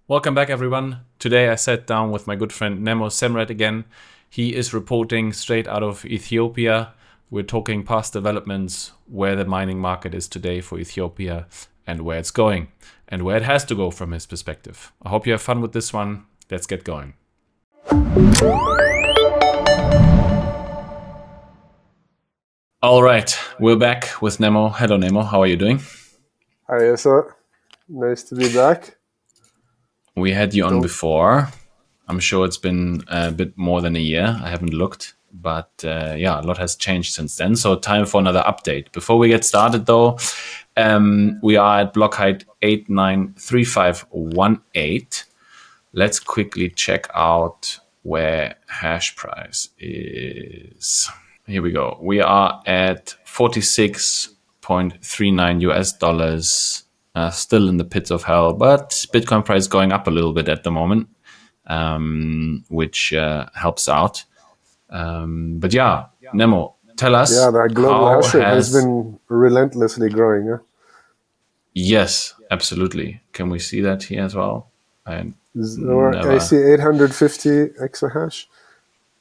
Welcome back, everyone. Today I sat down with my good friend Nemo again. He is reporting straight out of Ethiopia. We're talking past developments, where the mining market is today for Ethiopia, and where it's going, and where it has to go from his perspective. I hope you have fun with this one. Let's get going. All right, we're back with Nemo. Hello, Nemo. How are you doing? Hi, Asa. Nice to be back. We had you on before. I'm sure it's been a bit more than a year. I haven't looked, but a lot has changed since then. So time for another update. Before we get started, though, we are at block height 893518. Let's quickly check out where hash price is. Here we go. We are at 46.39 US dollars. Still in the pits of hell, but Bitcoin price going up a little bit at the moment, which helps out. But yeah, Nemo, tell us. Yeah, the global hash rate has been relentlessly growing. Huh? Yes, absolutely. Can we see that here as well? I see 850 exahash.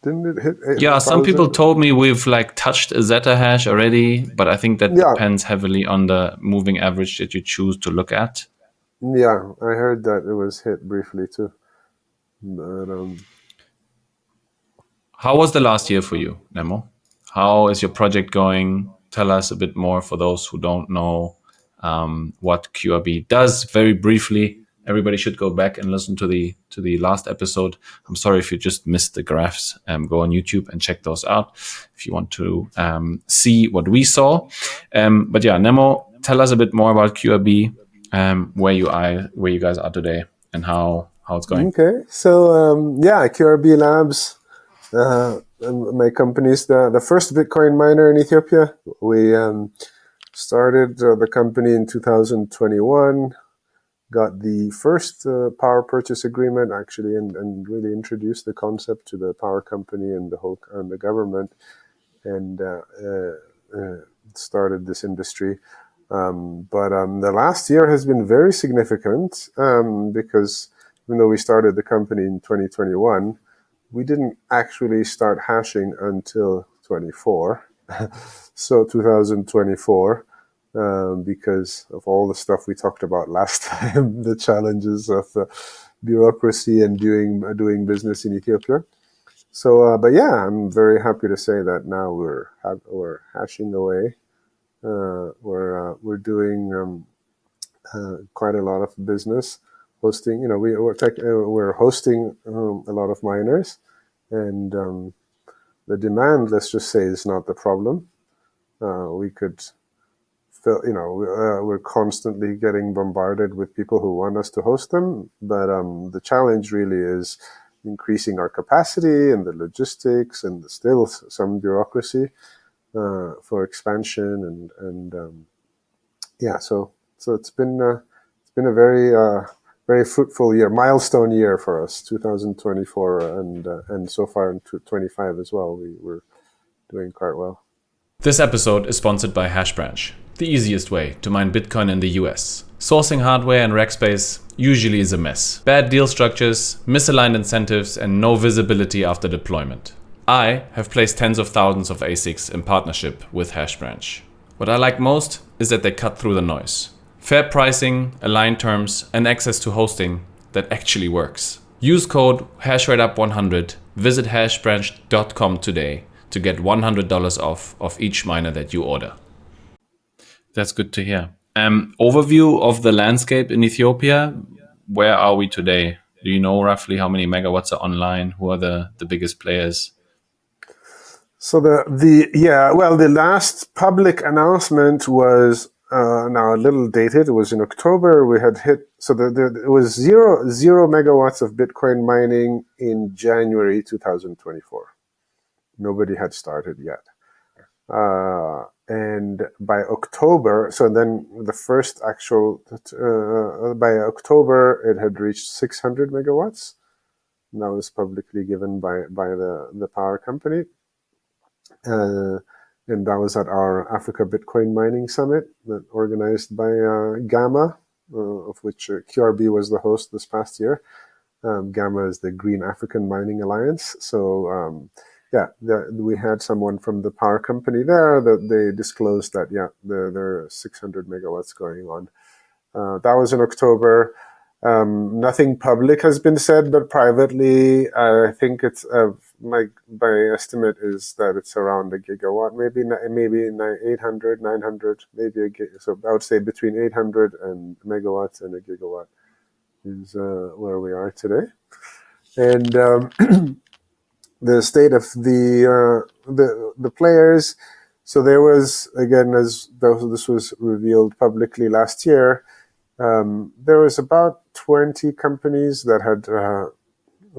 Didn't it hit 8,000? Yeah, some people told me we've touched a zettahash already, but I think that depends heavily on the moving average that you choose to look at. Yeah, I heard that it was hit briefly too. But, how was the last year for you, Nemo? How is your project going? Tell us a bit more for those who don't know what QRB does. Very briefly, everybody should go back and listen to the last episode. I'm sorry if you just missed the graphs. Go on YouTube and check those out if you want to see what we saw. But yeah, Nemo, tell us a bit more about QRB, where you guys are today, and how it's going. Okay, so QRB Labs. My company is the first Bitcoin miner in Ethiopia. We started the company in 2021, got the first power purchase agreement actually, and really introduced the concept to the power company and the government, and started this industry. But the last year has been very significant because even though we started the company in 2021, we didn't actually start hashing until 24. So 2024, because of all the stuff we talked about last time, the challenges of bureaucracy and doing business in Ethiopia. So, but yeah, I'm very happy to say that now we're hashing away. We're doing quite a lot of business. Hosting, we're hosting a lot of miners, and the demand, let's just say, is not the problem. We could feel, we're constantly getting bombarded with people who want us to host them, but the challenge really is increasing our capacity and the logistics and still some bureaucracy for expansion and so it's been a very fruitful year, milestone year for us, 2024, and so far in 2025 as well. We're doing quite well. This episode is sponsored by HashBranch, the easiest way to mine Bitcoin in the US. Sourcing hardware and rack space usually is a mess. Bad deal structures, misaligned incentives, and no visibility after deployment. I have placed tens of thousands of ASICs in partnership with HashBranch. What I like most is that they cut through the noise. Fair pricing, aligned terms, and access to hosting that actually works. Use code HashrateUp100, visit hashbranch.com today to get $100 off of each miner that you order. That's good to hear. Overview of the landscape in Ethiopia. Where are we today? Do you know roughly how many megawatts are online? Who are the biggest players? So the last public announcement was now a little dated. It was in October. We had hit, so it was zero megawatts of Bitcoin mining in January 2024. Nobody had started yet. And by October, so then the first actual, by October, it had reached 600 megawatts. And that was publicly given by the power company. And that was at our Africa Bitcoin Mining Summit that organized by Gamma, of which QRB was the host this past year. Gamma is the Green African Mining Alliance. So we had someone from the power company there that they disclosed that there are 600 megawatts going on. That was in October. Nothing public has been said, but privately, I think it's my estimate is that it's around a gigawatt, maybe 800, 900, maybe a gig. So I would say between 800 and megawatts and a gigawatt is where we are today. And the state of the players. So there was, again, as this was revealed publicly last year, there was about 20 companies that had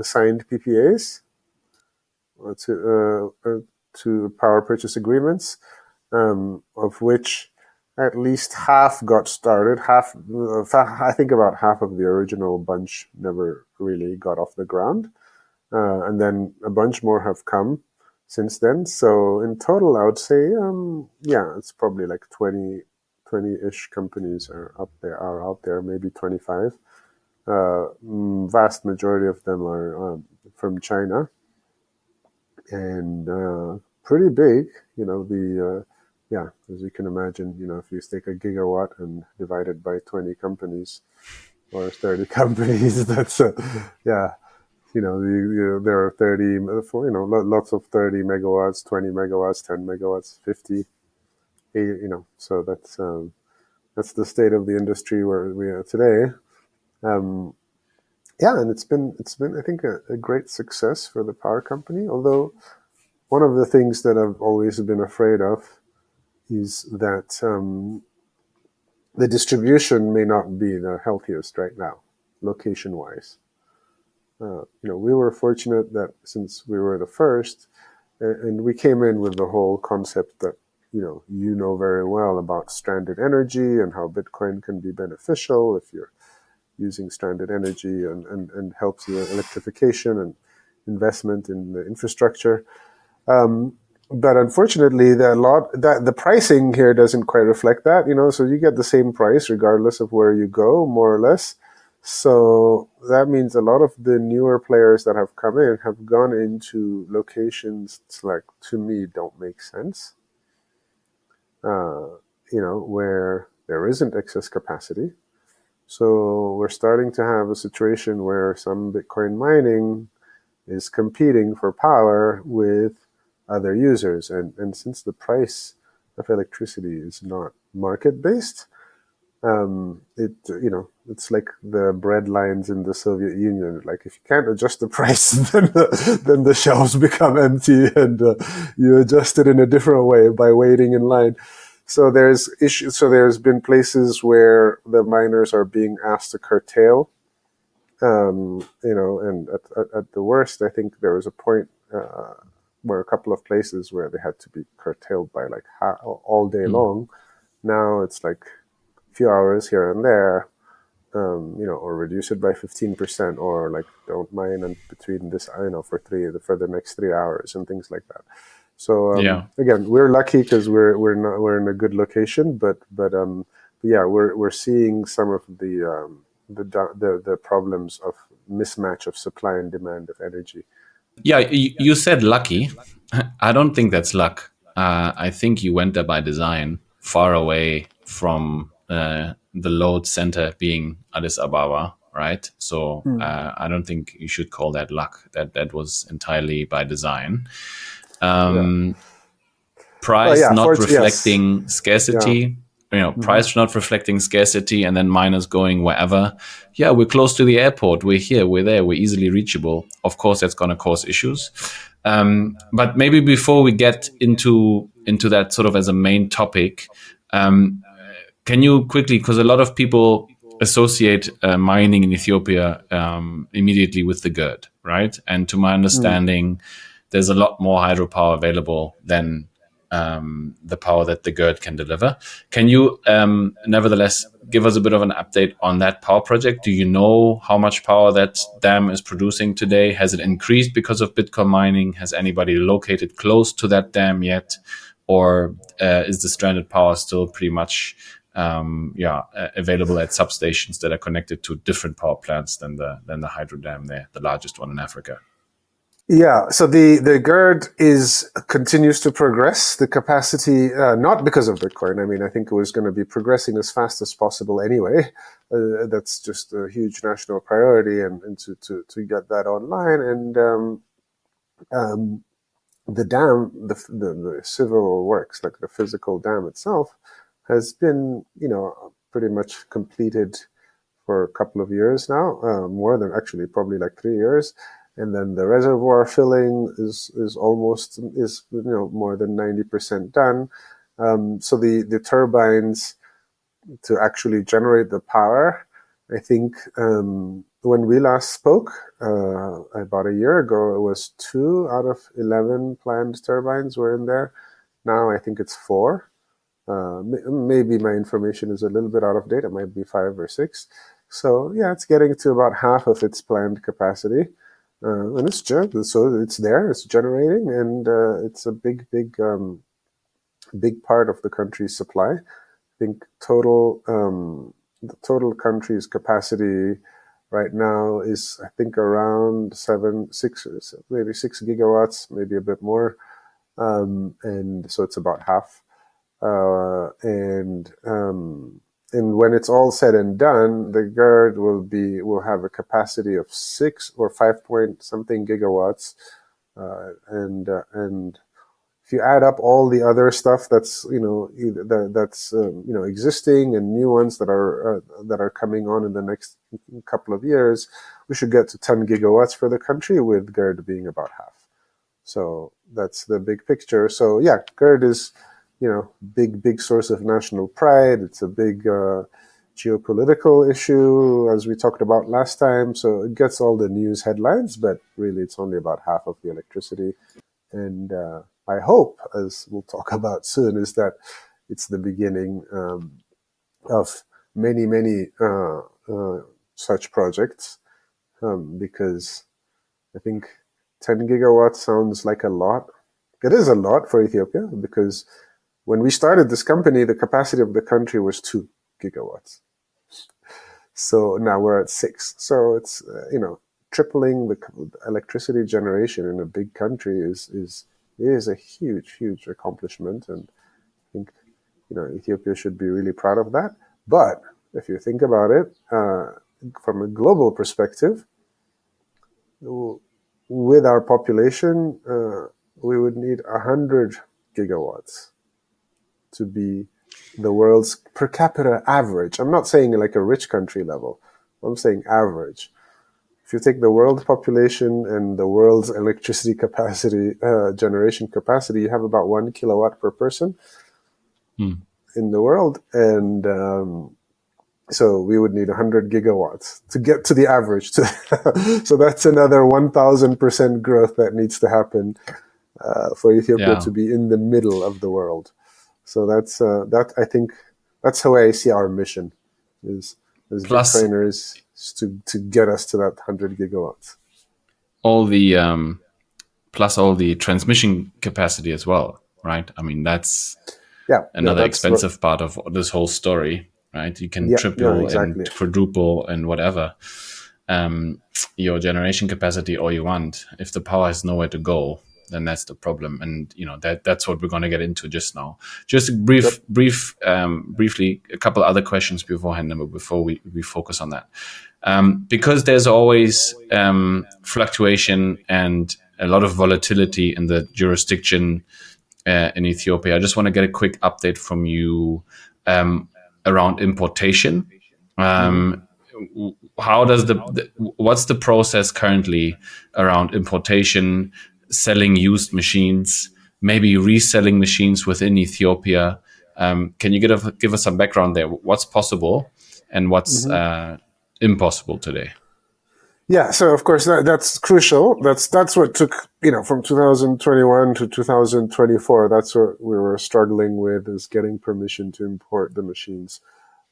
signed PPAs to power purchase agreements, of which at least half got started. I think about half of the original bunch never really got off the ground. And then a bunch more have come since then. So in total, I would say, it's probably like 20-ish companies are out there, maybe 25. Vast majority of them are from China, and pretty big. As you can imagine, if you take a gigawatt and divide it by 20 companies or 30 companies, that's there are 30, lots of 30 megawatts, 20 megawatts, 10 megawatts, 50. So that's the state of the industry where we are today. And it's been I think a great success for the power company. Although one of the things that I've always been afraid of is that the distribution may not be the healthiest right now, location-wise. We were fortunate that since we were the first, and we came in with the whole concept that you know very well about stranded energy and how Bitcoin can be beneficial if you're using stranded energy and helps the electrification and investment in the infrastructure. But unfortunately, the pricing here doesn't quite reflect that. So you get the same price regardless of where you go, more or less. So that means a lot of the newer players that have come in have gone into locations like, to me, don't make sense. Where there isn't excess capacity. So we're starting to have a situation where some Bitcoin mining is competing for power with other users. And since the price of electricity is not market-based, it's like the bread lines in the Soviet Union. Like, if you can't adjust the price, then the shelves become empty, and you adjust it in a different way by waiting in line. So there's issues. So there's been places where the miners are being asked to curtail. And at the worst, I think there was a point where a couple of places where they had to be curtailed by like all day long. Now it's like a few hours here and there, or reduce it by 15%, or like don't mine in between this, for the next 3 hours and things like that. So again, we're lucky because we're in a good location, but we're seeing some of the problems of mismatch of supply and demand of energy. Yeah, you said lucky. I don't think that's luck. I think you went there by design, far away from the load center being Addis Ababa, right? So I don't think you should call that luck. That was entirely by design. Price not reflecting scarcity. Price not reflecting scarcity, and then miners going wherever. Yeah, we're close to the airport. We're here. We're there. We're easily reachable. Of course, that's going to cause issues. But maybe before we get into that sort of as a main topic, can you quickly, because a lot of people associate mining in Ethiopia immediately with the GERD, right? And to my understanding, there's a lot more hydropower available than the power that the GERD can deliver. Can you nevertheless give us a bit of an update on that power project? Do you know how much power that dam is producing today? Has it increased because of Bitcoin mining? Has anybody located close to that dam yet? Or is the stranded power still pretty much available at substations that are connected to different power plants than the hydro dam there, the largest one in Africa. Yeah, so the GERD continues to progress. The capacity, not because of Bitcoin. I mean, I think it was going to be progressing as fast as possible anyway. That's just a huge national priority, and to get that online. And the dam, the civil works, like the physical dam itself, has been, pretty much completed for a couple of years now, more than actually probably like 3 years. And then the reservoir filling is more than 90% done. So the turbines to actually generate the power, I think when we last spoke about a year ago, it was 2 out of 11 planned turbines were in there. Now I think it's 4. Maybe my information is a little bit out of date. It might be 5 or 6. So yeah, it's getting to about half of its planned capacity. And it's so it's there, it's generating, and it's a big part of the country's supply. I think the total country's capacity right now is, I think, around 6 gigawatts, maybe a bit more, and so it's about half. And when it's all said and done, the GERD will have a capacity of 6 or 5 point something gigawatts, and if you add up all the other stuff that's existing and new ones that are coming on in the next couple of years, we should get to 10 gigawatts for the country, with GERD being about half. So that's the big picture. So yeah, GERD is big source of national pride. It's a big geopolitical issue, as we talked about last time. So it gets all the news headlines, but really it's only about half of the electricity. And my hope, as we'll talk about soon, is that it's the beginning of many such projects, because I think 10 gigawatts sounds like a lot. It is a lot for Ethiopia, because when we started this company, the capacity of the country was 2 gigawatts. So now we're at 6. So it's, tripling the electricity generation in a big country is a huge accomplishment. And I think, Ethiopia should be really proud of that. But if you think about it, from a global perspective, with our population, we would need 100 gigawatts to be the world's per capita average. I'm not saying like a rich country level. I'm saying average. If you take the world population and the world's electricity capacity, generation capacity, you have about 1 kilowatt per person in the world. And so we would need 100 gigawatts to get to the average. So that's another 1,000% growth that needs to happen for Ethiopia to be in the middle of the world. So that's I think that's how I see our mission is as Bitcoiners, to get us to that 100 gigawatts. All the plus all the transmission capacity as well, right? I mean, that's another expensive part of this whole story, right? You can triple and quadruple and whatever your generation capacity all you want. If the power has nowhere to go, then that's the problem. And that's what we're going to get into just now. Just briefly, a couple other questions beforehand, before we focus on that. Because there's always fluctuation and a lot of volatility in the jurisdiction in Ethiopia, I just want to get a quick update from you around importation. How does what's the process currently around importation, selling used machines, maybe reselling machines within Ethiopia? Can you give us some background there? What's possible and what's impossible today? Yeah, so of course that's crucial. That's what took, from 2021 to 2024. That's what we were struggling with, is getting permission to import the machines.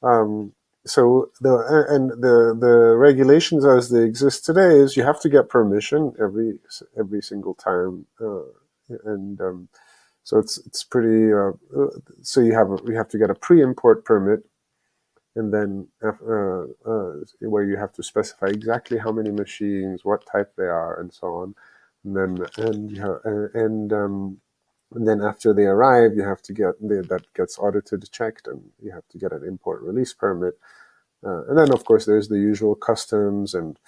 So the regulations as they exist today is you have to get permission every single time, So it's pretty. So you have to get a pre-import permit, and then where you have to specify exactly how many machines, what type they are, and so on. And then after they arrive, you have to that gets audited, checked, and you have to get an import release permit. And then, of course, there's the usual customs and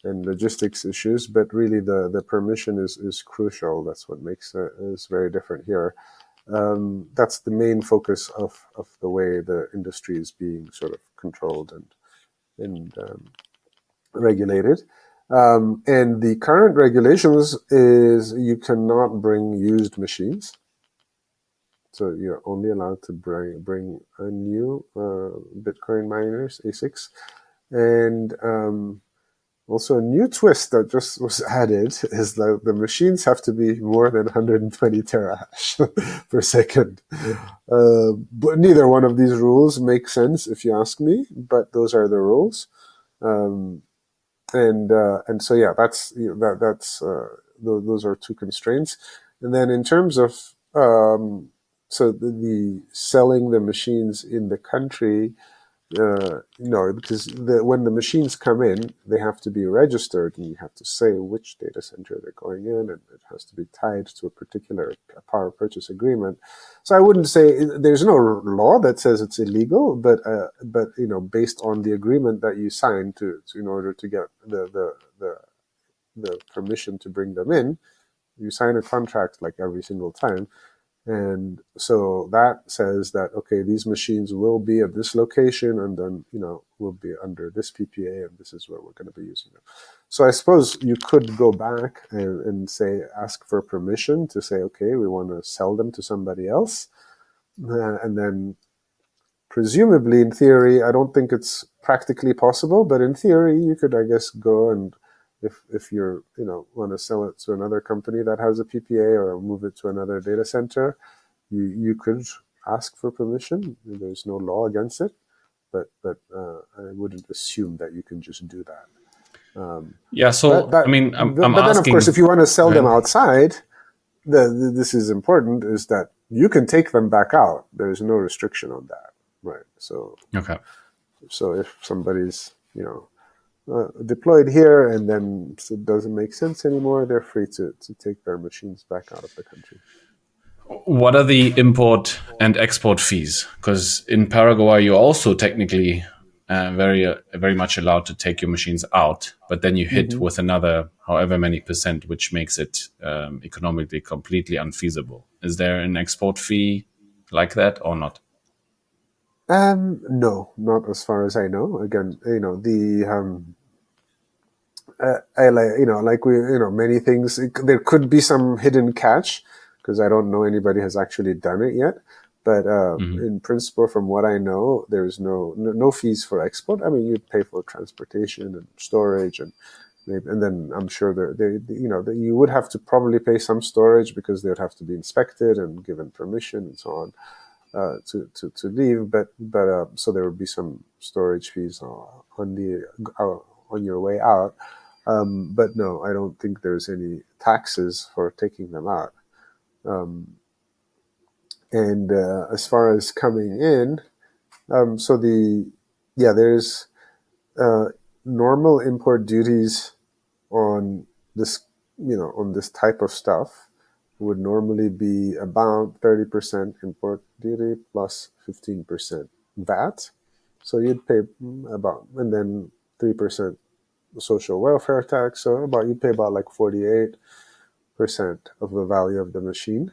logistics issues, but really the permission is crucial. That's what makes it is very different here. That's the main focus of the way the industry is being sort of controlled and regulated. And the current regulations is you cannot bring used machines. So you're only allowed to bring a new Bitcoin miners, ASICs. And also a new twist that just was added is that the machines have to be more than 120 terahash per second. But neither one of these rules make sense if you ask me, but those are the rules. And so yeah, those are two constraints. And then in terms of so the selling the machines in the country, no, because when the machines come in, they have to be registered, and you have to say which data center they're going in, and it has to be tied to a particular power purchase agreement. So I wouldn't say there's no law that says it's illegal, but based on the agreement that you sign in order to get the permission to bring them in, you sign a contract like every single time. And so that says that, okay, these machines will be at this location, and then, will be under this PPA, and this is where we're going to be using them. So I suppose you could go back and ask for permission to say, okay, we want to sell them to somebody else. And then presumably, in theory, I don't think it's practically possible, but in theory, you could, I guess, go and if you're, want to sell it to another company that has a PPA or move it to another data center, you could ask for permission. There's no law against it, but I wouldn't assume that you can just do that. Yeah. So I'm then of course, if you want to sell them outside, this is important, is that you can take them back out. There's no restriction on that, right? So okay. So if somebody's deployed here and then it doesn't make sense anymore, they're free to take their machines back out of the country. What are the import and export fees? Because in Paraguay, you're also technically very much allowed to take your machines out, but then you hit with another however many percent, which makes it economically completely unfeasible. Is there an export fee like that or not? No, not as far as I know. Again, many things. There could be some hidden catch because I don't know anybody has actually done it yet. But in principle, from what I know, there's no fees for export. I mean, you'd pay for transportation and storage, and then I'm sure you would have to probably pay some storage because they would have to be inspected and given permission and so on to leave. But so there would be some storage fees on your way out. But no, I don't think there's any taxes for taking them out. And as far as coming in, there's normal import duties on this, on this type of stuff would normally be about 30% import duty plus 15% VAT. So you'd pay and then 3% social welfare tax. So you pay about like 48% of the value of the machine.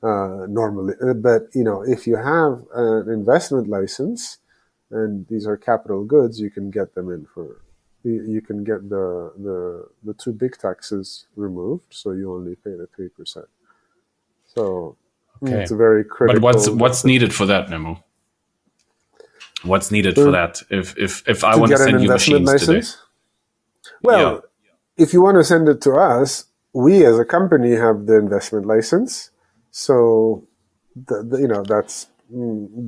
Normally, but if you have an investment license and these are capital goods, you can get them in for. You can get the two big taxes removed, so you only pay the 3%. So it's a very critical. But what's needed for that, Nemo? What's needed for that? If I want to send you machines license today? Well, if you want to send it to us, we as a company have the investment license. So, that's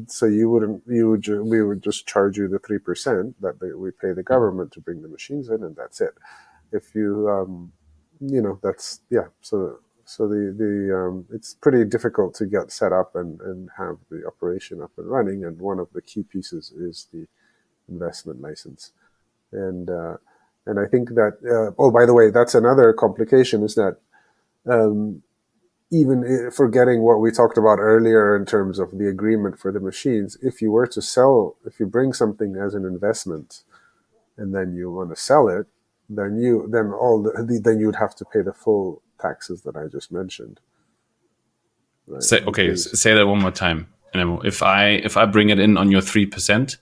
so we would just charge you the 3% that we pay the government to bring the machines in, and that's it. If you, that's So it's pretty difficult to get set up and have the operation up and running. And one of the key pieces is the investment license. And I think that oh, by the way, that's another complication, is that even forgetting what we talked about earlier in terms of the agreement for the machines, if you bring something as an investment and then you want to sell it, then you'd have to pay the full taxes that I just mentioned. Right? Say that one more time. Nemo. If I bring it in on your 3%.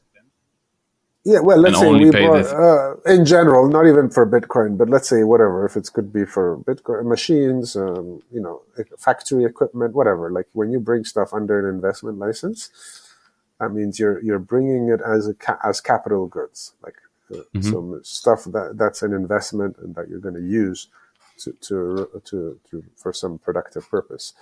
Yeah, well, let's say we brought, in general, not even for Bitcoin, but let's say whatever, if it could be for Bitcoin machines, factory equipment, whatever. Like when you bring stuff under an investment license, that means you're bringing it as capital goods, like some stuff that's an investment and that you're going to use to for some productive purpose.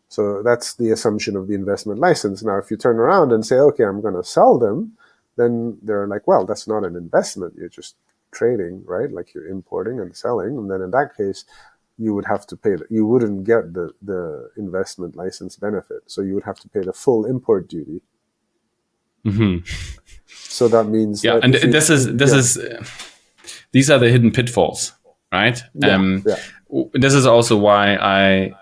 So that's the assumption of the investment license. Now, if you turn around and say, okay, I'm going to sell them, then they're like, well, that's not an investment. You're just trading, right? Like you're importing and selling. And then in that case, you would have to pay, you wouldn't get the investment license benefit. So you would have to pay the full import duty. Mm-hmm. So that means, yeah, and these are the hidden pitfalls, right? This is also why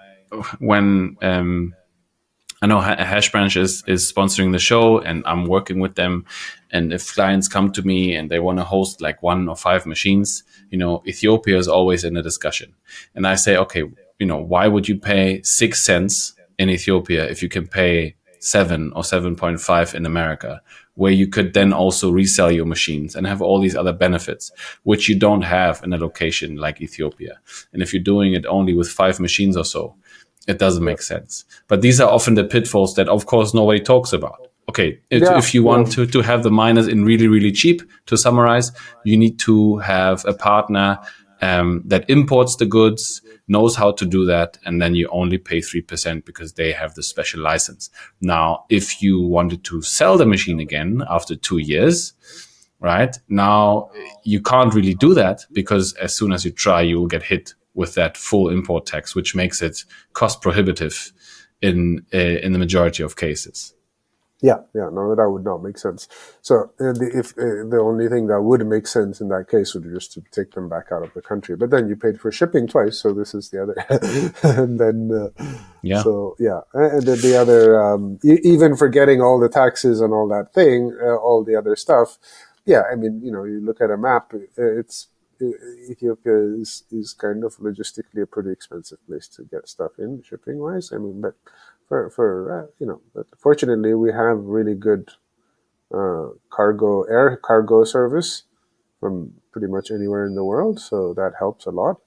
when I know Hashbranch is sponsoring the show and I'm working with them. And if clients come to me and they want to host like 1 or 5 machines, Ethiopia is always in a discussion. And I say, okay, why would you pay 6 cents in Ethiopia if you can pay 7 or 7.5 in America, where you could then also resell your machines and have all these other benefits, which you don't have in a location like Ethiopia. And if you're doing it only with 5 machines or so, it doesn't make sense. But these are often the pitfalls that, of course, nobody talks about. Okay, if you want to have the miners in really, really cheap, to summarize, you need to have a partner that imports the goods, knows how to do that, and then you only pay 3% because they have the special license. Now, if you wanted to sell the machine again after 2 years, right, now you can't really do that, because as soon as you try, you will get hit with that full import tax, which makes it cost prohibitive in the majority of cases. No, that would not make sense. So if the only thing that would make sense in that case would be just to take them back out of the country, but then you paid for shipping twice, so this is the other. And then and then the other, even forgetting all the taxes and all that thing, all the other stuff. Yeah, I mean, you look at a map, Ethiopia is kind of logistically a pretty expensive place to get stuff in, shipping wise. I mean, but but fortunately we have really good air cargo service from pretty much anywhere in the world, so that helps a lot.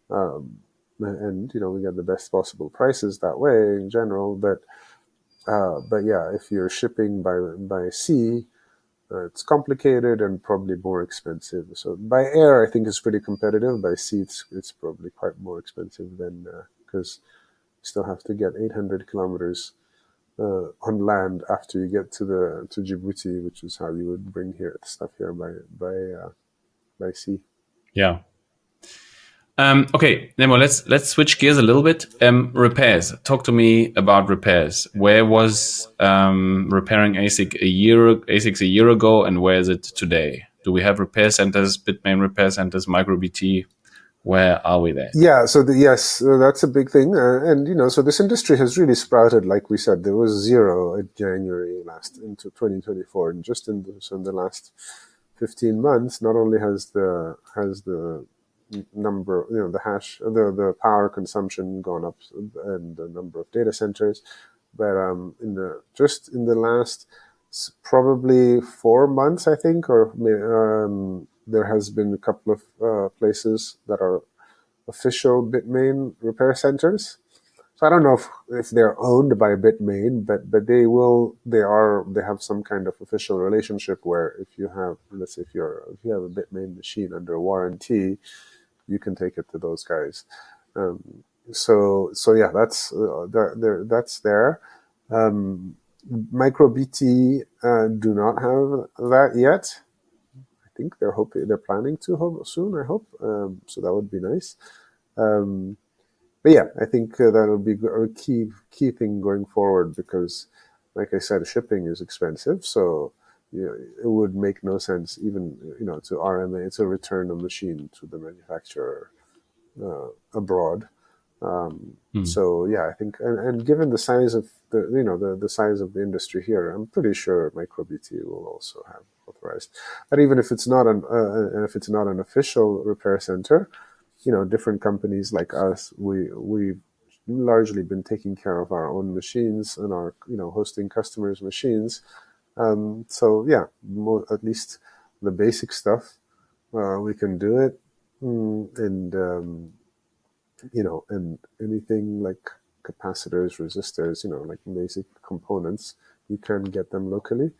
And we get the best possible prices that way in general. But yeah, if you're shipping by sea, it's complicated and probably more expensive. So by air, I think it's pretty competitive. By sea, it's probably quite more expensive than, because you still have to get 800 kilometers on land after you get to Djibouti, which is how you would bring stuff here by sea. Yeah. Okay, Nemo, let's switch gears a little bit. Repairs. Talk to me about repairs. Where was repairing ASIC ASICs a year ago, and where is it today? Do we have repair centers, Bitmain repair centers, MicroBT? Where are we there? Yeah, so that's a big thing. And, so this industry has really sprouted. Like we said, there was 0 in January into 2024. And just in the last 15 months, not only has the number, the power consumption gone up, and the number of data centers, but in the last probably 4 months, I think, or there has been a couple of places that are official Bitmain repair centers. So I don't know if they're owned by Bitmain, but they have some kind of official relationship where if you have, let's say, if you have a Bitmain machine under warranty, you can take it to those guys. So yeah, that's there. MicroBT do not have that yet. I think they're planning to soon, I hope. So that would be nice. But yeah, I think that'll be a key thing going forward because, like I said, shipping is expensive. So it would make no sense even to RMA to return a machine to the manufacturer abroad. So yeah, I think, and given the size of the size of the industry here, I'm pretty sure MicroBT will also have authorized. But even if it's not an official repair center, different companies like us, we've largely been taking care of our own machines and our hosting customers' machines. So yeah, at least the basic stuff we can do it, and and anything like capacitors, resistors, like basic components, you can get them locally.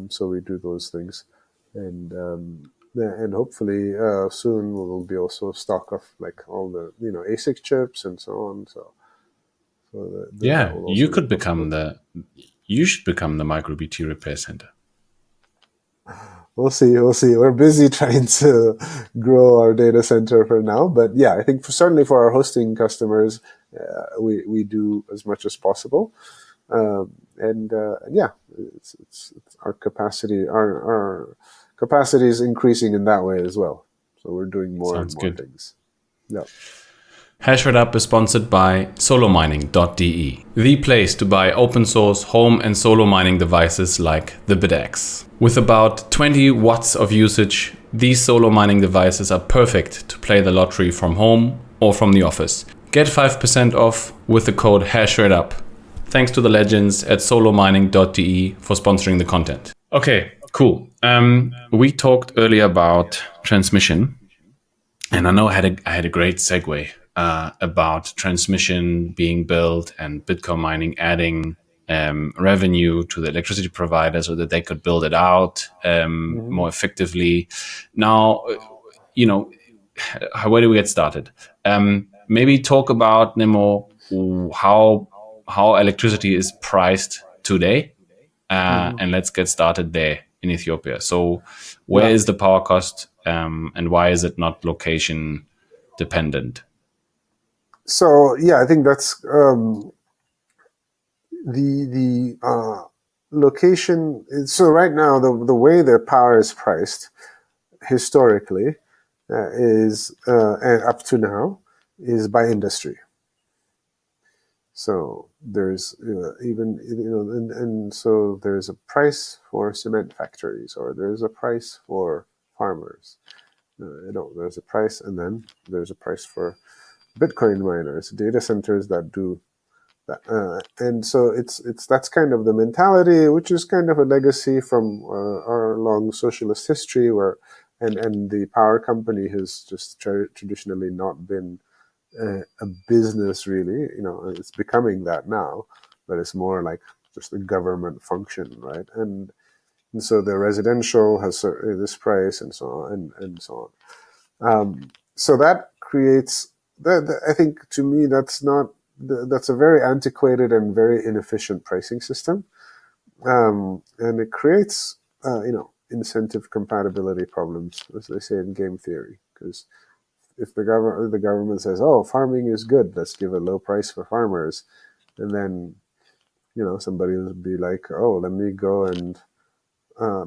So we do those things, and and hopefully soon we'll be also stock of like all the ASIC chips and so on. So that Yeah, will also be possible. you should become the MicroBT repair center. We'll see. We'll see. We're busy trying to grow our data center for now, but yeah, I think certainly for our hosting customers, we do as much as possible. And yeah, it's our capacity. Our capacity is increasing in that way as well. So we're doing more and Sounds more good. things. Yeah. HashrateUp is sponsored by solomining.de, the place to buy open source home and solo mining devices like the BitX. With about 20 watts of usage, these solo mining devices are perfect to play the lottery from home or from the office. Get 5% off with the code HashrateUp. Thanks to the legends at solomining.de for sponsoring the content. Okay, cool. We talked earlier about transmission. And I know I had a great segue about transmission being built and Bitcoin mining adding revenue to the electricity provider so that they could build it out Mm-hmm. more effectively. Now, where do we get started? Maybe talk about, Nemo, how electricity is priced today, Mm-hmm. and let's get started there in Ethiopia. So, where Yeah. is the power cost, and why is it not location dependent? So yeah, I think that's the location. So right now, the way the power is priced historically is and up to now is by industry. So there's even and so there's a price for cement factories, or there's a price for farmers. There's a price, and then there's a price for Bitcoin miners, data centers that do that. And so it's that's kind of the mentality, which is kind of a legacy from our long socialist history, where and the power company has just traditionally not been a business, really. It's becoming that now, but it's more like just a government function, right? And so the residential has this price, and so on, and so on. So that creates that. I think, to me, that's a very antiquated and very inefficient pricing system, and it creates incentive compatibility problems, as they say in game theory, because if the government says, "Oh, farming is good, let's give a low price for farmers," and then somebody will be like, "Oh, let me go and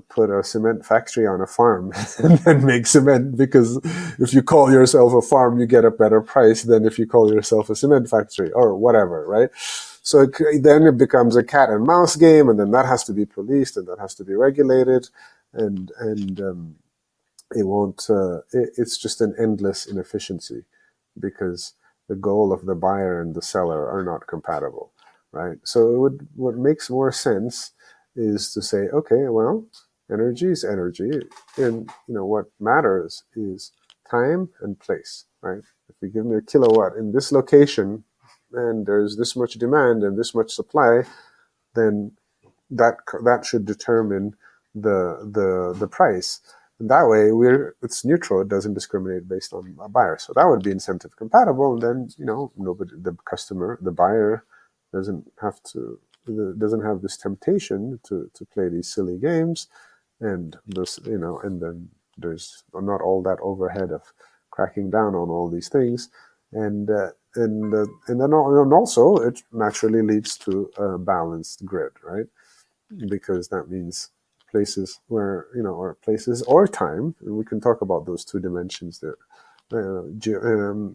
put a cement factory on a farm and then make cement, because if you call yourself a farm, you get a better price than if you call yourself a cement factory," or whatever, right? So then it becomes a cat and mouse game, and then that has to be policed and that has to be regulated, and it won't. It's just an endless inefficiency because the goal of the buyer and the seller are not compatible, right? So what makes more sense is to say, okay, well, energy is energy, and what matters is time and place, right? If you give me a kilowatt in this location, and there's this much demand and this much supply, then that should determine the price. And that way, it's neutral. It doesn't discriminate based on a buyer. So that would be incentive compatible. And then nobody, the buyer, doesn't have to doesn't have this temptation to play these silly games, and and then there's not all that overhead of cracking down on all these things, and also it naturally leads to a balanced grid, right? Because that means places where, or places or time, and we can talk about those two dimensions there,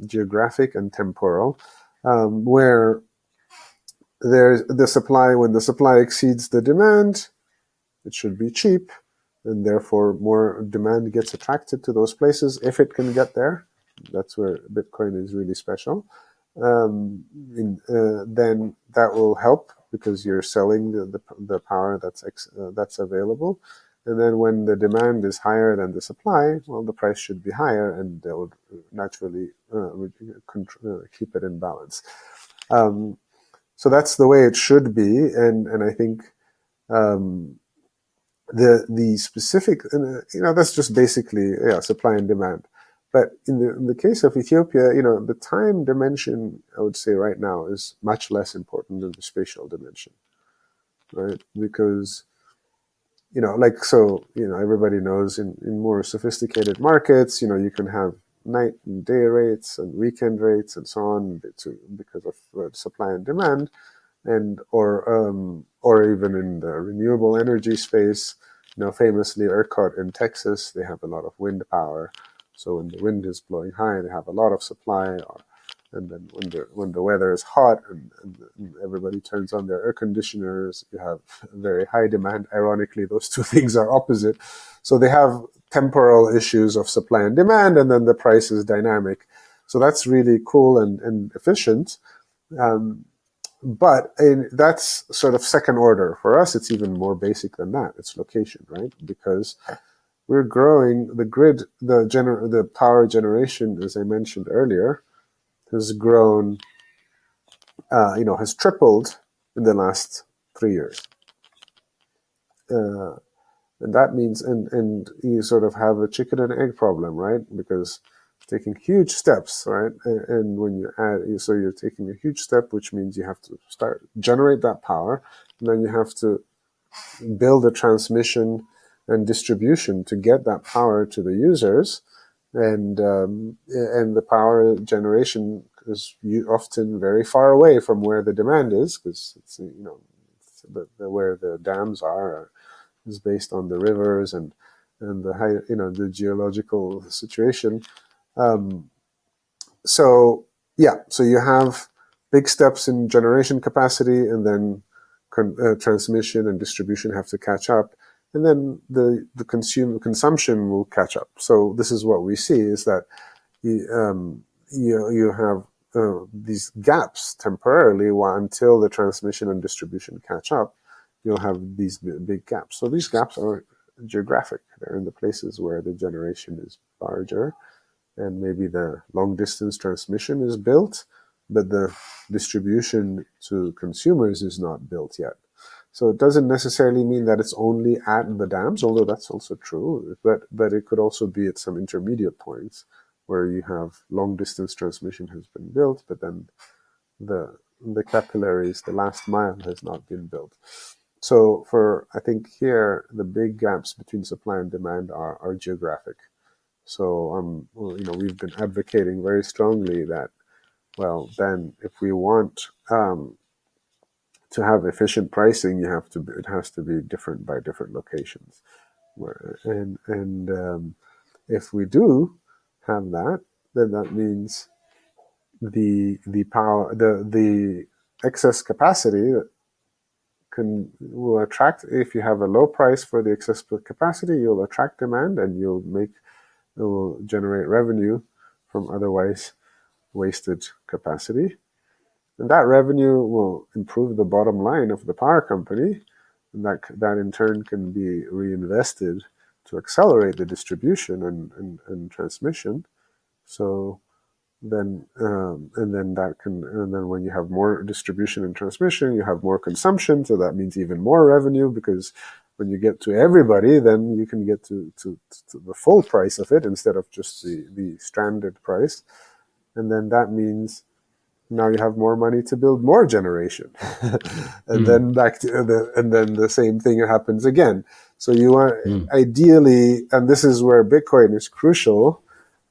geographic and temporal, where there's the supply. When the supply exceeds the demand, it should be cheap, and therefore more demand gets attracted to those places if it can get there. That's where Bitcoin is really special. Then that will help because you're selling the power that's available. And then when the demand is higher than the supply, well, the price should be higher, and that would naturally keep it in balance. So that's the way it should be, and I think the specific, that's just basically supply and demand. But in the case of Ethiopia, the time dimension, I would say right now, is much less important than the spatial dimension, right? Because everybody knows in more sophisticated markets, you can have night and day rates and weekend rates and so on because of supply and demand, and or even in the renewable energy space, famously ERCOT in Texas, they have a lot of wind power. So when the wind is blowing high, they have a lot of supply. And then when the weather is hot and everybody turns on their air conditioners, you have very high demand. Ironically, those two things are opposite. So they have temporal issues of supply and demand, and then the price is dynamic. So that's really cool and efficient. But that's sort of second order. For us, it's even more basic than that. It's location, right? Because we're growing the grid, the power generation, as I mentioned earlier, has grown, has tripled in the last 3 years. And that means, and you sort of have a chicken and egg problem, right? Because taking huge steps, right? And when you add, so you're taking a huge step, which means you have to generate that power, and then you have to build a transmission and distribution to get that power to the users, and the power generation is often very far away from where the demand is, because it's where the dams are is based on the rivers and the high, the geological situation. So you have big steps in generation capacity, and then transmission and distribution have to catch up, and then the consumption will catch up. So this is what we see, is that you have these gaps temporarily until the transmission and distribution catch up. You'll have these big gaps. So these gaps are geographic. They're in the places where the generation is larger, and maybe the long distance transmission is built, but the distribution to consumers is not built yet. So it doesn't necessarily mean that it's only at the dams, although that's also true, but it could also be at some intermediate points where you have long distance transmission has been built, but then the capillaries, the last mile, has not been built. So I think here, the big gaps between supply and demand are geographic. So we've been advocating very strongly that, well, then if we want to have efficient pricing, it has to be different by different locations. If we do have that, then that means the power, the excess capacity will attract. If you have a low price for the excess capacity, you'll attract demand, and it will generate revenue from otherwise wasted capacity. And that revenue will improve the bottom line of the power company, and that in turn can be reinvested to accelerate the distribution and transmission. So then when you have more distribution and transmission, you have more consumption. So that means even more revenue, because when you get to everybody, then you can get to the full price of it instead of just the stranded price. And then that means now you have more money to build more generation. And then then the same thing happens again. So you want ideally, and this is where Bitcoin is crucial,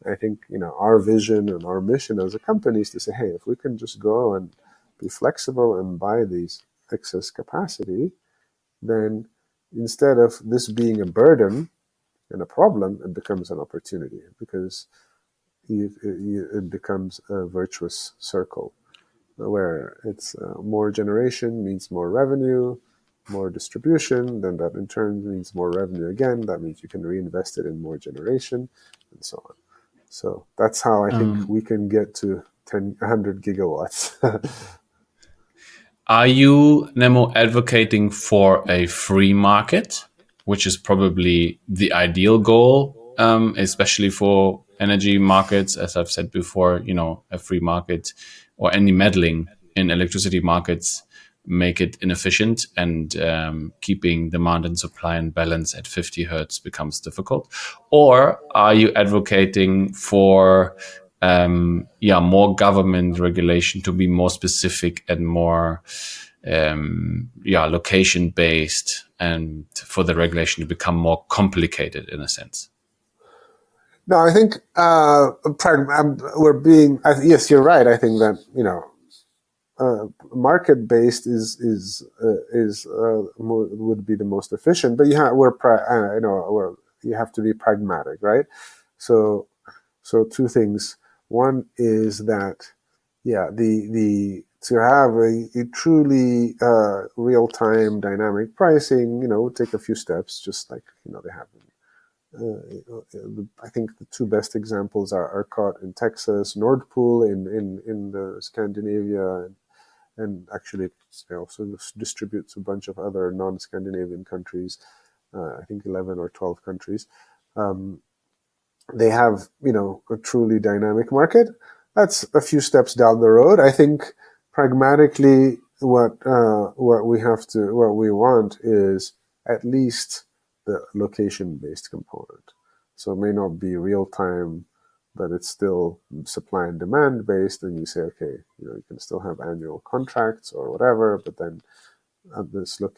I think, our vision and our mission as a company is to say, hey, if we can just go and be flexible and buy these excess capacity, then instead of this being a burden and a problem, it becomes an opportunity, because it becomes a virtuous circle where it's more generation means more revenue, more distribution, then that in turn means more revenue again. That means you can reinvest it in more generation, and so on. So that's how I think we can get to 100 gigawatts. Are you, Nemo, advocating for a free market, which is probably the ideal goal, especially for energy markets? As I've said before, a free market or any meddling in electricity markets make it inefficient, and keeping demand and supply and balance at 50 hertz becomes difficult? Or are you advocating for more government regulation to be more specific and more location based, and for the regulation to become more complicated in a sense? No, I think yes, you're right. I think that market based would be the most efficient, but you have to be pragmatic, right? So two things. One is that the to have a truly real time dynamic pricing, would take a few steps, just like they have. I think the two best examples are ERCOT in Texas, Nord Pool in the Scandinavia, and actually also distributes a bunch of other non-Scandinavian countries. I think 11 or 12 countries. They have a truly dynamic market. That's a few steps down the road. I think pragmatically, what we want is at least the location-based component. So it may not be real time, but it's still supply and demand based. And you say, okay, you can still have annual contracts or whatever, but then this not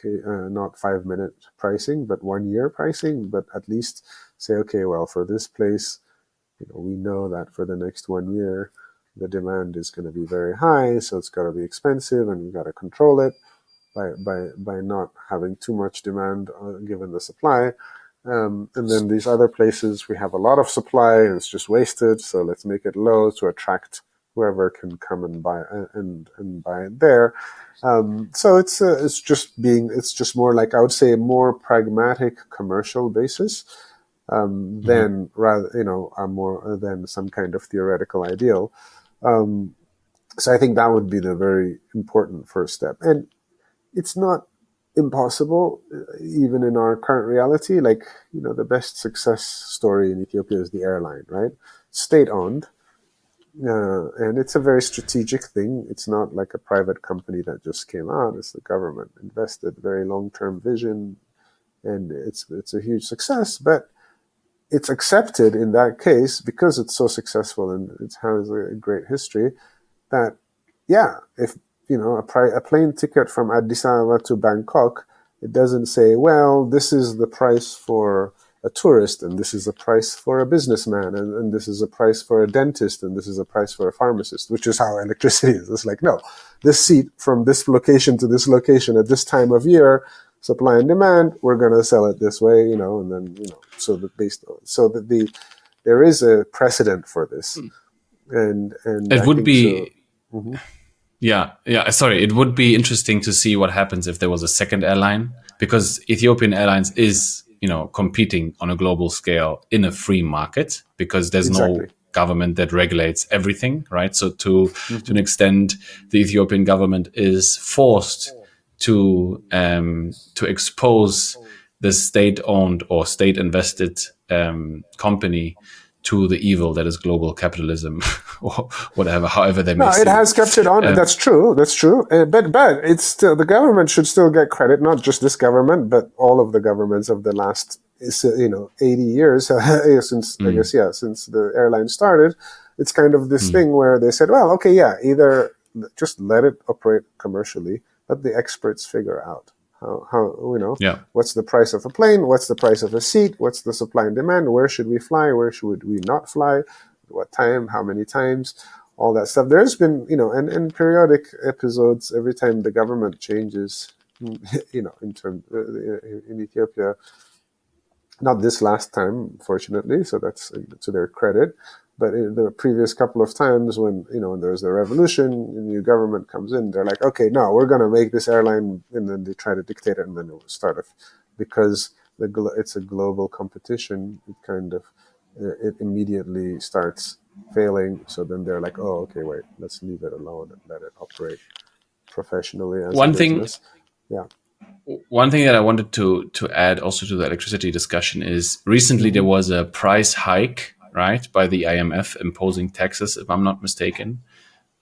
5-minute pricing, but 1 year pricing. But at least say, okay, well, for this place, we know that for the next 1 year, the demand is going to be very high, so it's got to be expensive, and we got to control it by not having too much demand given the supply. And then these other places, we have a lot of supply and it's just wasted, so let's make it low to attract whoever can come and buy it there. So it's just more like, I would say, a more pragmatic commercial basis than more than some kind of theoretical ideal. So I think that would be the very important first step. And it's not impossible, even in our current reality. Like, the best success story in Ethiopia is the airline, right? State-owned. And it's a very strategic thing. It's not like a private company that just came out. It's the government invested, very long-term vision, and it's a huge success. But it's accepted in that case, because it's so successful and it has a great history, that if a plane ticket from Addis Ababa to Bangkok, it doesn't say, well, this is the price for a tourist, and this is a price for a businessman, and this is a price for a dentist, and this is a price for a pharmacist, which is how electricity is. It's like, no, this seat from this location to this location at this time of year, supply and demand, we're going to sell it this way, and then, there is a precedent for this. And it would be, sorry, it would be interesting to see what happens if there was a second airline, because Ethiopian Airlines is, competing on a global scale in a free market, because there's no government that regulates everything, right? So to an extent, the Ethiopian government is forced to expose the state-owned or state-invested company to the evil that is global capitalism, or whatever, however they may see it. has kept it on. That's true. But it's still, the government should still get credit, not just this government, but all of the governments of the last 80 years since since the airline started. It's kind of this thing where they said, well, okay, either just let it operate commercially, let the experts figure out what's the price of a plane, what's the price of a seat, what's the supply and demand, where should we fly, where should we not fly, what time, how many times, all that stuff. There's been, and periodic episodes every time the government changes, in Ethiopia. Not this last time, fortunately, so that's to their credit. But in the previous couple of times when there's the revolution, the new government comes in, they're like, okay, no, we're going to make this airline, and then they try to dictate it, and then it will start because it's a global competition. It immediately starts failing. So then they're like, oh, okay, wait, let's leave it alone and let it operate professionally as a business. One thing that I wanted to add also to the electricity discussion is recently there was a price hike, right, by the IMF imposing taxes, if I'm not mistaken.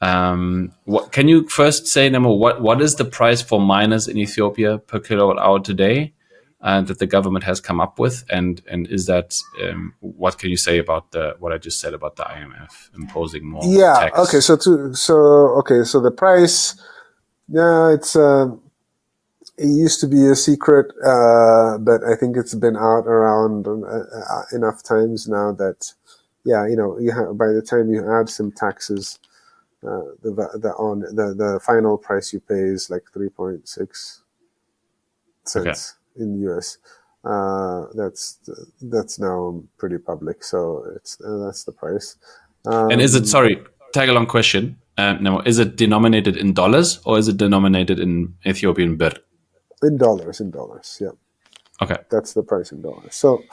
Can you first say, Nemo, what is the price for miners in Ethiopia per kilowatt hour today that the government has come up with, and is that what can you say about what I just said about the IMF imposing more tax? Okay. So the price, it used to be a secret, but I think it's been out around enough times now that, by the time you add some taxes, the final price you pay is like 3.6 cents in US. That's now pretty public, so that's the price. And is it, sorry, tag along question, Nemo, is it denominated in dollars or is it denominated in Ethiopian birr? In dollars, yeah. Okay. That's the price in dollars. So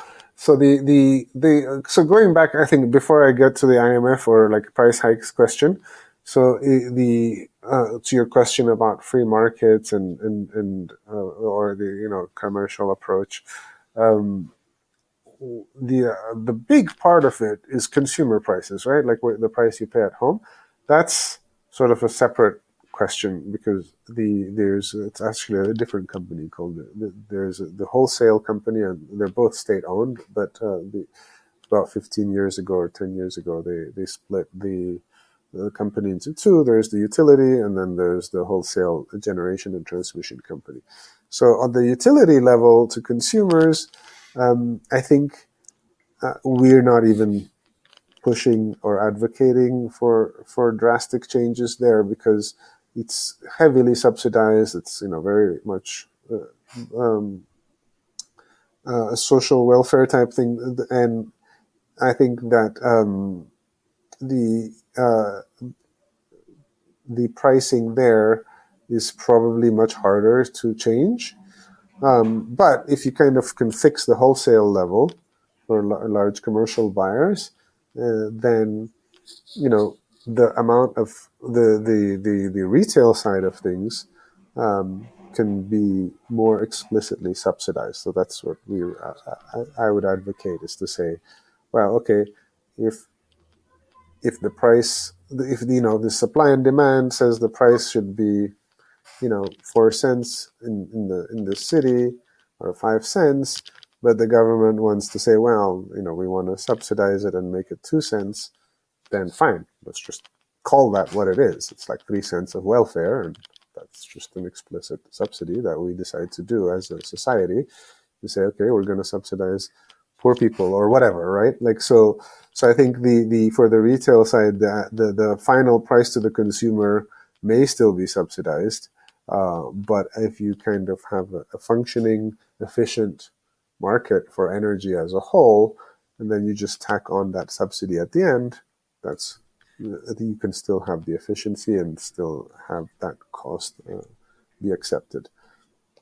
going back, I think before I get to the IMF or like price hikes question, so to your question about free markets and or the commercial approach, the big part of it is consumer prices, right? Like the price you pay at home. That's sort of a separate question because it's actually a different company called there's the wholesale company, and they're both state owned, but about 15 years ago or 10 years ago they split the company into two. There's the utility, and then there's the wholesale generation and transmission company. So on the utility level to consumers, I think we're not even pushing or advocating for drastic changes there because it's heavily subsidized. It's very much a social welfare type thing, and I think that the pricing there is probably much harder to change. But if you kind of can fix the wholesale level for large commercial buyers, then the amount of the retail side of things can be more explicitly subsidized. So that's what I would advocate, is to say, well, okay, if the price, if the supply and demand says the price should be 4 cents in the city or 5 cents, but the government wants to say, well, we want to subsidize it and make it 2 cents, then fine, let's just call that what it is. It's like 3 cents of welfare, and that's just an explicit subsidy that we decide to do as a society. You say, okay, we're going to subsidize poor people or whatever, right? Like so I think the for the retail side, the final price to the consumer may still be subsidized, but if you kind of have a functioning, efficient market for energy as a whole, and then you just tack on that subsidy at the end, I think you can still have the efficiency and still have that cost be accepted.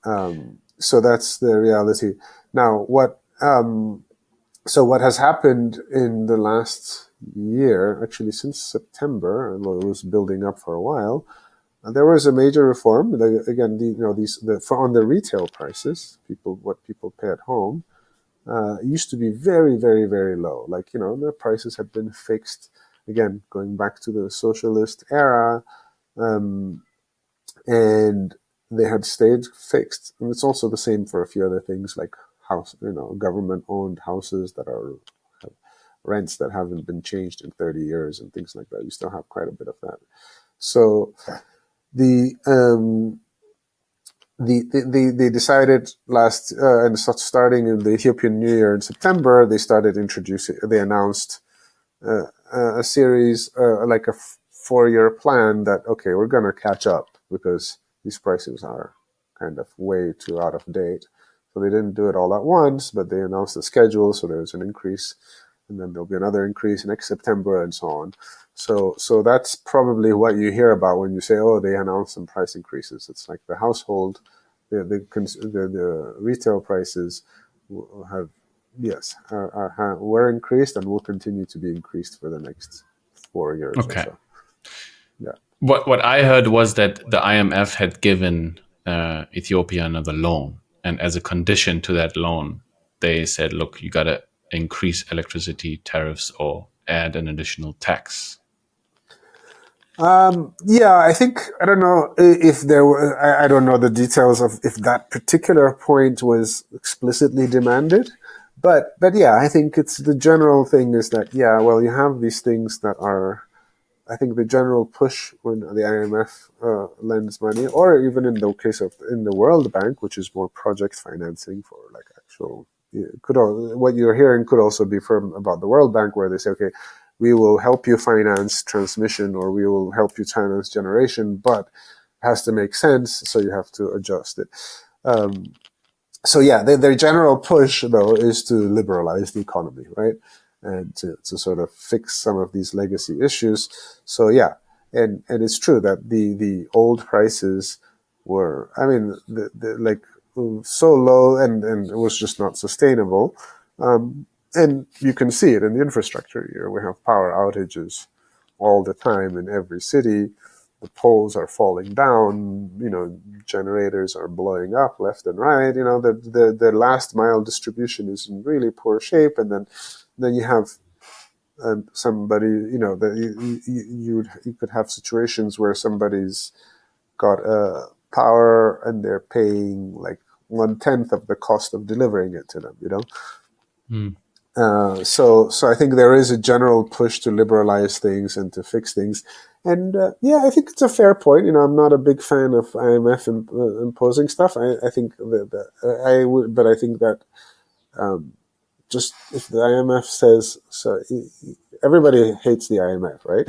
So that's the reality. Now, what has happened in the last year, actually since September, although it was building up for a while, there was a major reform. Again, on the retail prices, what people pay at home, used to be very, very, very low. Like, the prices had been fixed, again, going back to the socialist era, and they had stayed fixed. And it's also the same for a few other things like government-owned houses that have rents that haven't been changed in 30 years and things like that. We still have quite a bit of that. So they decided and starting in the Ethiopian New Year in September, they announced a series, like a 4-year plan that, okay, we're going to catch up because these prices are kind of way too out of date. So they didn't do it all at once, but they announced the schedule. So there was an increase, and then there'll be another increase next September, and so on. So that's probably what you hear about when you say, oh, they announced some price increases. It's like the household, the retail prices have, yes, were increased and will continue to be increased for the next 4 years or Okay. so. Yeah. What I heard was that the IMF had given Ethiopia another loan, and as a condition to that loan, they said, "Look, you got to increase electricity tariffs or add an additional tax." Yeah, I think, I don't know if there were, I don't know the details of if that particular point was explicitly demanded, but yeah, I think it's the general thing is that, yeah, well, you have these things that are, I think the general push when the IMF lends money, or even in the case of in the World Bank, which is more project financing for like actual, what you're hearing could also be from about the World Bank, where they say, okay, we will help you finance transmission, or we will help you finance generation, but it has to make sense, so you have to adjust it. So yeah, their general push though is to liberalize the economy, right? And to sort of fix some of these legacy issues. So yeah, and it's true that the old prices were, I mean, like so low, and it was just not sustainable. And you can see it in the infrastructure here. We have power outages all the time in every city. The poles are falling down, generators are blowing up left and right. The last mile distribution is in really poor shape, and then you have somebody, that you could have situations where somebody's got power and they're paying like 1/10 of the cost of delivering it to them. So I think there is a general push to liberalize things and to fix things. And yeah, I think it's a fair point. I'm not a big fan of IMF imposing stuff. I think I would, but I think that just if the IMF says so, everybody hates the IMF, right?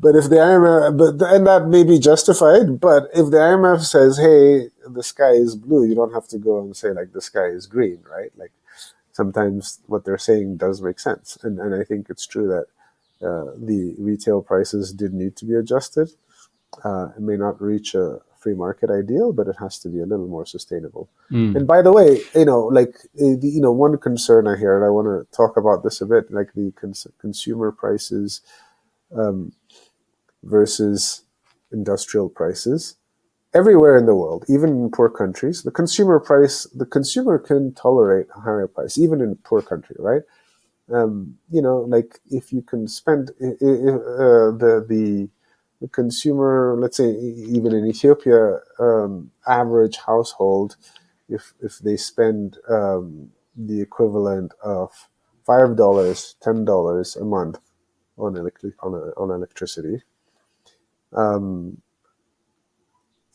but if the IMF, and that may be justified. But if the IMF says, "Hey, the sky is blue," you don't have to go and say like the sky is green, right? Like sometimes what they're saying does make sense, and I think it's true that the retail prices did need to be adjusted. It may not reach a free market ideal, but it has to be a little more sustainable. And by the way, one concern I hear, and I want to talk about this a bit, like the consumer prices versus industrial prices. Everywhere in the world, even in poor countries, the consumer can tolerate a higher price, even in a poor country, right? Like if you can spend the consumer, let's say even in Ethiopia, average household, if they spend the equivalent of $5, $10 a month on electricity,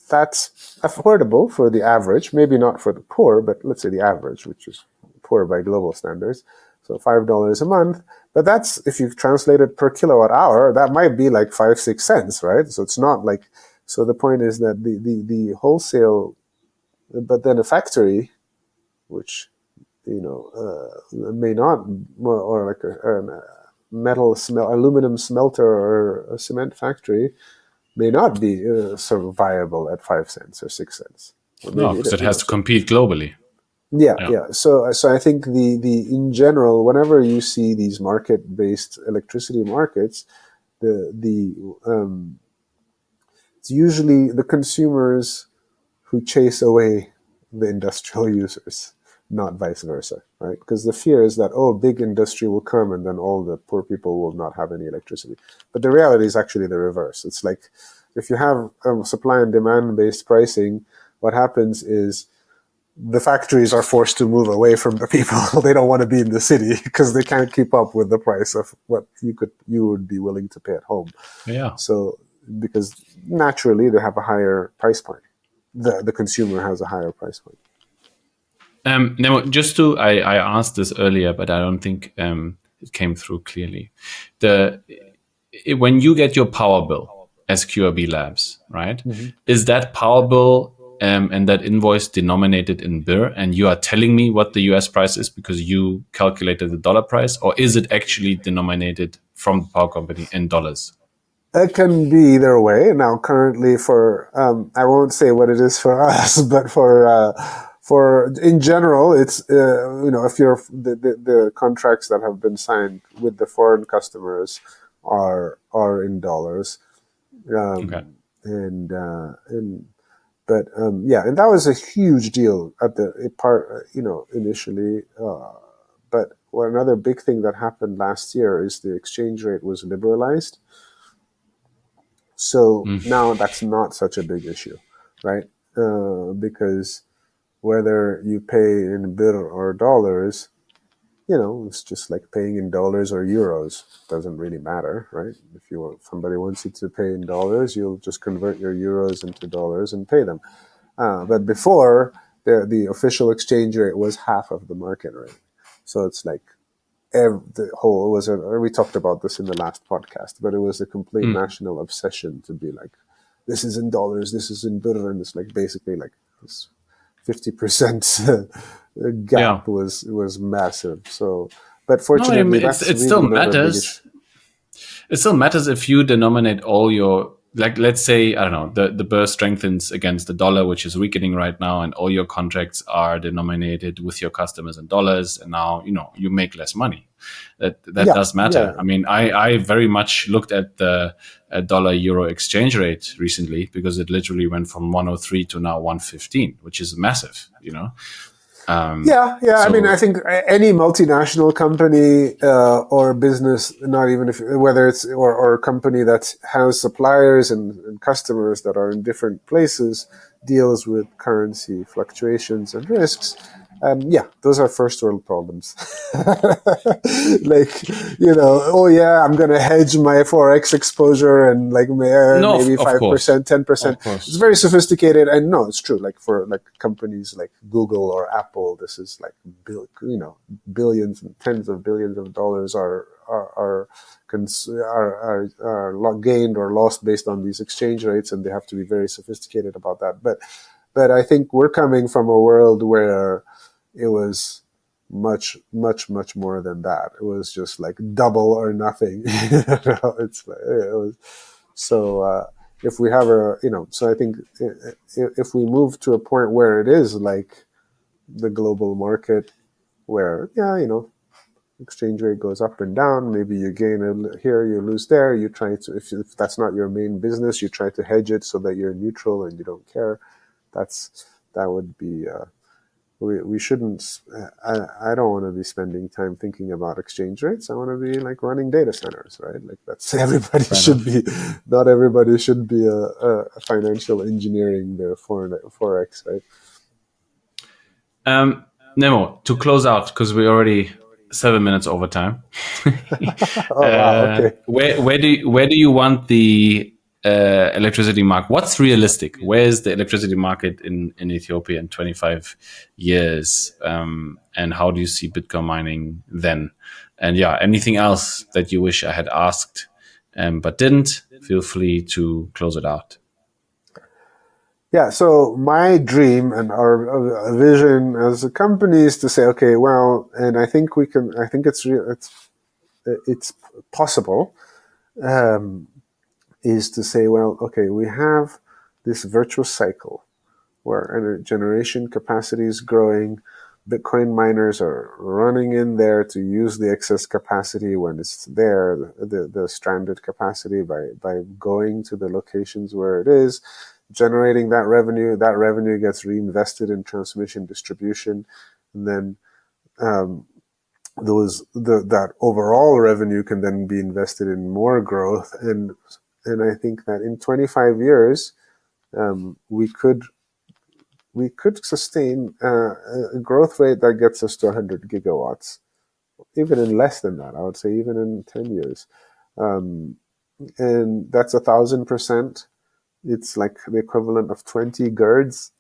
that's affordable for the average, maybe not for the poor, but let's say the average, which is poor by global standards. So $5 a month, but that's, if you translate it per kilowatt hour, that might be like 5-6 cents, right? So it's not like, so the point is that the wholesale, but then a factory, which, may not, or like a aluminum smelter or a cement factory, may not be sort of viable at 5 cents or 6 cents. Or No, because it has to compete globally. Yeah. So I think the in general, whenever you see these market-based electricity markets, it's usually the consumers who chase away the industrial users, not vice versa, right? Because the fear is that, big industry will come and then all the poor people will not have any electricity. But the reality is actually the reverse. It's like if you have supply and demand-based pricing, what happens is the factories are forced to move away from the people. They don't want to be in the city because they can't keep up with the price of what you would be willing to pay at home. Yeah. So because naturally they have a higher price point. The consumer has a higher price point. Nemo, I asked this earlier, but I don't think it came through clearly. When you get your power bill as QRB Labs, right? Mm-hmm. Is that power bill and that invoice denominated in birr, and you are telling me what the US price is because you calculated the dollar price, or is it actually denominated from the power company in dollars? It can be either way. Now, currently, for I won't say what it is for us, but for in general, it's if you're the contracts that have been signed with the foreign customers are in dollars, Okay. and and that was a huge deal at the part initially. But another big thing that happened last year is the exchange rate was liberalized. So now that's not such a big issue, right? Because whether you pay in birr or dollars, it's just like paying in dollars or euros. Doesn't really matter, right? If somebody wants you to pay in dollars, you'll just convert your euros into dollars and pay them. But before, the official exchange rate was half of the market rate. So it's like we talked about this in the last podcast, but it was a complete national obsession to be like, this is in dollars, this is in birr, and it's like basically like this 50% gap was massive. So, but fortunately, it that's still really not a big matters. issue. It still matters if you denominate all your, like, let's say, I don't know, the birr strengthens against the dollar, which is weakening right now, and all your contracts are denominated with your customers in dollars, and now, you make less money. That does matter. Yeah. I mean, I very much looked at the dollar euro exchange rate recently because it literally went from 103 to now 115, which is massive, Yeah. I mean, I think any multinational company or business, not even whether it's or a company that has suppliers and customers that are in different places, deals with currency fluctuations and risks. Those are first world problems. Like, I'm going to hedge my Forex exposure and like maybe 5%, 10%. It's very sophisticated. And no, it's true. Like for like companies like Google or Apple, this is like, billions and tens of billions of dollars are gained or lost based on these exchange rates, and they have to be very sophisticated about that. But I think we're coming from a world where it was much, much, much more than that. It was just like double or nothing. So if we have so I think if we move to a point where it is like the global market, where exchange rate goes up and down, maybe you gain here, you lose there. You try to, if that's not your main business, you try to hedge it so that you're neutral and you don't care. That would be. We shouldn't. I don't want to be spending time thinking about exchange rates. I want to be like running data centers, right? Like that's everybody should be. Not everybody should be a financial engineering their forex, right? Nemo, to close out, because we're already 7 minutes over time. Wow, okay. Where do you want the electricity market? What's realistic? Where is the electricity market in Ethiopia in 25 years? And how do you see Bitcoin mining then? And anything else that you wish I had asked but didn't, feel free to close it out. Yeah, so my dream and our vision as a company is to say, okay, well, and I think it's possible, is to say, well, okay, we have this virtuous cycle where generation capacity is growing. Bitcoin miners are running in there to use the excess capacity when it's there, the stranded capacity by going to the locations where it is, generating that revenue. That revenue gets reinvested in transmission distribution, and then that overall revenue can then be invested in more growth. And I think that in 25 years, we could sustain a growth rate that gets us to 100 gigawatts, even in less than that. I would say even in 10 years, and that's 1,000%. It's like the equivalent of 20 GERDs,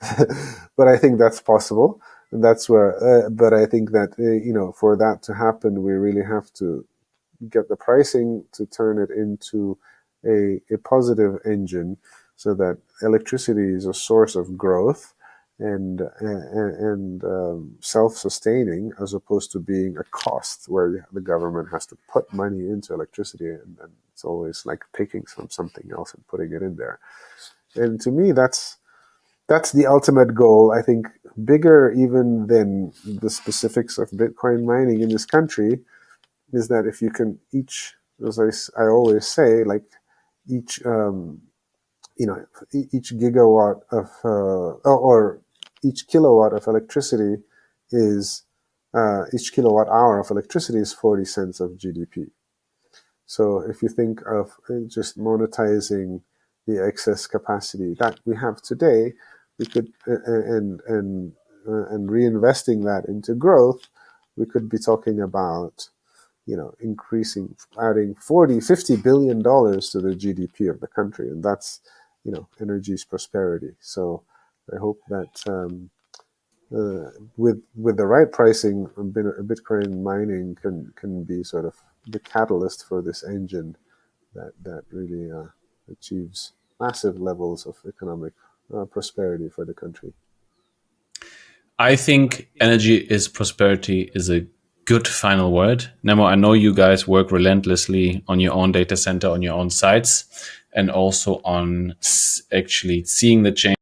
but I think that's possible, and that's where. But I think that for that to happen, we really have to get the pricing to turn it into a positive engine, so that electricity is a source of growth and self-sustaining, as opposed to being a cost where the government has to put money into electricity, and it's always like taking from something else and putting it in there. And to me, that's the ultimate goal. I think bigger even than the specifics of Bitcoin mining in this country is that if you can each, as I always say, like each each gigawatt of or each kilowatt of electricity is each kilowatt hour of electricity is 40 cents of GDP. So if you think of just monetizing the excess capacity that we have today, we could and reinvesting that into growth, we could be talking about increasing, adding $40-50 billion to the GDP of the country, and that's energy's prosperity. So I hope that with the right pricing, Bitcoin mining can be sort of the catalyst for this engine that really achieves massive levels of economic prosperity for the country. I think energy is prosperity is a good final word. Nemo, I know you guys work relentlessly on your own data center, on your own sites, and also on actually seeing the change